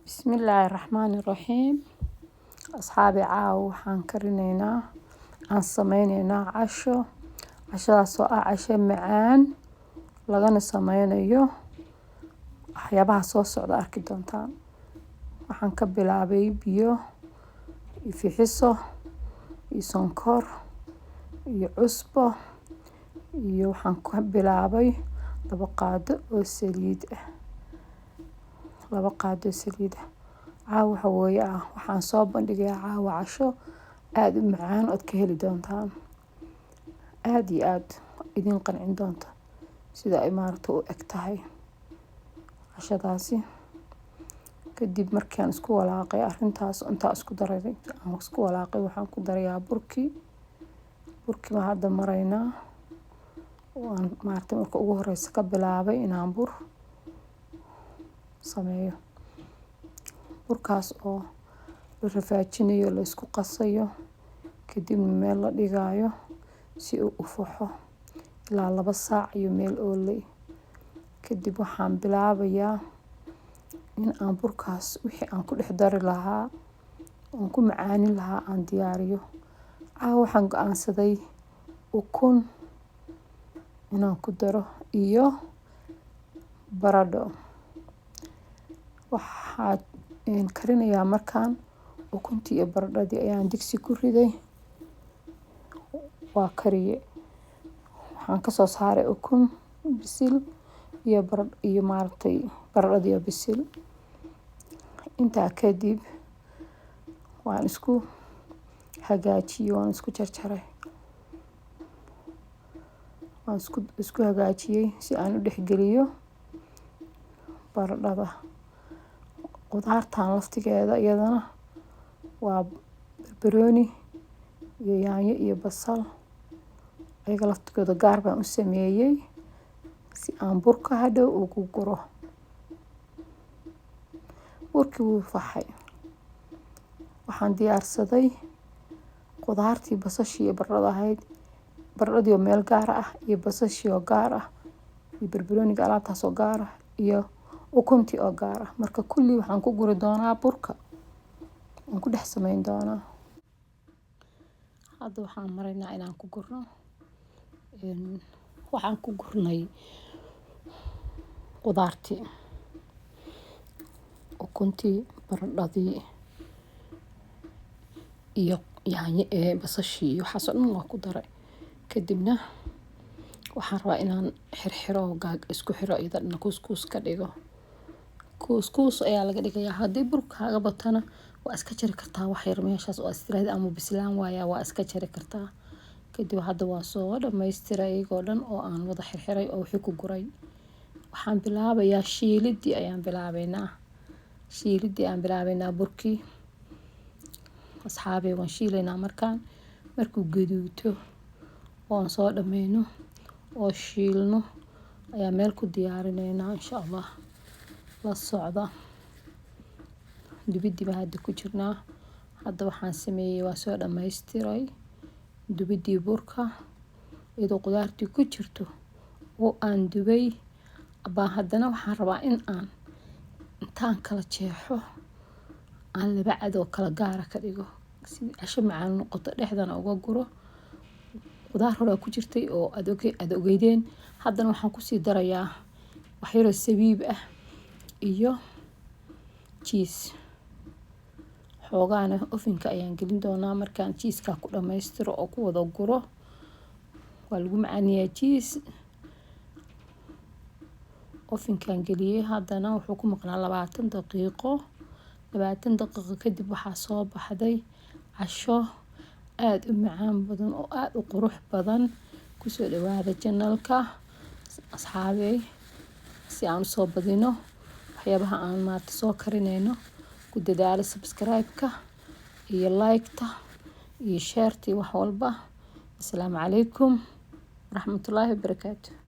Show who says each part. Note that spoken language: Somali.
Speaker 1: Bismillahirrahmanirrahiim. Asxaabi caawa waxaan karineynaa aan sameyneynaa casho. Cashadaas oo ah casho macaan lagana sameynayo waxyaabaha soo socda arki doontaan. Waxaan ka bilaabay biyo iyo fixiso iyo sonkor iyo cusbo iyo waxaan ka bilaabay 2 qaado oo saliid ah. Caawa waxa weeye waxaan soo bandhigayaa caawa casho aad u macaan oo ka heli doontaan. Aad iyo aad idin qancin doonta sida ay maaragtay u eg tahay cashadaasi. Kadib markaan isku walaaqay arrintaas intaa isku daray waxaan ku darayaa burkii baan hadda maraynaa. Waan maaragtay marka ugu horeysa ka bilaabay inaan bur sameeyo. Burkaas oo la rafaajinayo la isku qasayo kadib meel la dhigayo si uu u fuxo ilaa 2 saac iyo meel oolay. Kadib waxaan bilaabayaa in aan burkaas wixii aan ku dhex dari lahaa oon ku macaanin lahaa aan diyaariyo. Caawa waxaan go'aansaday ukun inaan ku daro iyo baradho. Waxaan karinayaa markaan ukuntii iyo baradhadii ayaan digsi ku riday. Waa kariye. Waxaan ka soo saaray ukun bisil iyo maaragtay baradhadii oo bisil. Intaa kadib waan isku hagaajiyay waan isku jarjaray. Waan isku hagaajiyay si aan u dhex geliyo baradhada. Qudaartan laftigeeda iyadana waa barbarooni iyo yaanyo iyo basal. Ayaga laftigooda gaar baan u sameeyay si aan burka hadhow ugu guro. Burkii wuu faxay. Waxaan diyaarsaday qudaartii basashii iyo baradhada ahayd. Baradhadii oo meel gaar ah iyo basashii oo gaar ah iyo barbarooniga alaabtaas oo gaar ah iyo ukuntii oo gaar ah. Marka kulli waxaan ku guri doonaa burka. Waan ku dhex sameyn doonaa. Hadda waxaan maraynaa inaan ku gurno. Waxaan ku gurnay qudaartii, ukuntii, baradhadii iyo yaanyo basashii waxaas oo dhan waan ku daray. Kadibna waxaan rabaa inaan xirxiro isku xiro iyadana kuus ka dhigo. Kuus ayaa laga dhigayaa. Haddii burkaaga batana waa iska jari kartaa wax yar meeshaas oo istiraahid ama bislaan waaya waa iska jari kartaa. Kadib hadda waa soo dhammaystiray iyagoo dhan oo aan wada xirxiray oo wixii ku guray. Waxaan bilaabayaa shiilidii ayaan bilaabaynaa burkii. Asxaabi waan shiilaynaa markuu gaduuto oo aan soo dhammayno oo shiilno ayaa meel ku diyaarineynaa insha Allah. La socda. Dubidii baan hadda ku jirnaa. Hadda waxaan sameeyay waa soo dhammaystiray dubidii burka iyadoo qudaartii ku jirto oo aan dubay. Haddana waxaan rabaa in aan intaan kala jeexo aan 2 cad oo kala gaar ka dhigo si casho macaan noqoto dhexdana uga guro. Qudaar hore ku jirtay oo aad ogeydeen. Haddana waxaan ku sii darayaa wax yar oo sabiib ah iyo cheese. Xoogana ovenka ayaan gelin doonaa markaan cheese-ka ku dhammaystiro oo ku wada guro. Waa lagu macaaniyaa cheese. Ovenkaan geliyay haddana wuxuu ku maqnaa 20 daqiiqo. 20 daqiiqo kadib waxaa soo baxday casho aad u macaan badan oo aad u qurux badan. Ku soo dhawaada channel-ka asxaabi si aan soo badino waxyaabaha aan maanta soo karineyno. Ku dadaala subscribe-ka iyo like-ta iyo share-tii wax walba. Assalaamu calaykum waraxmatullaahi wabarakaatuh.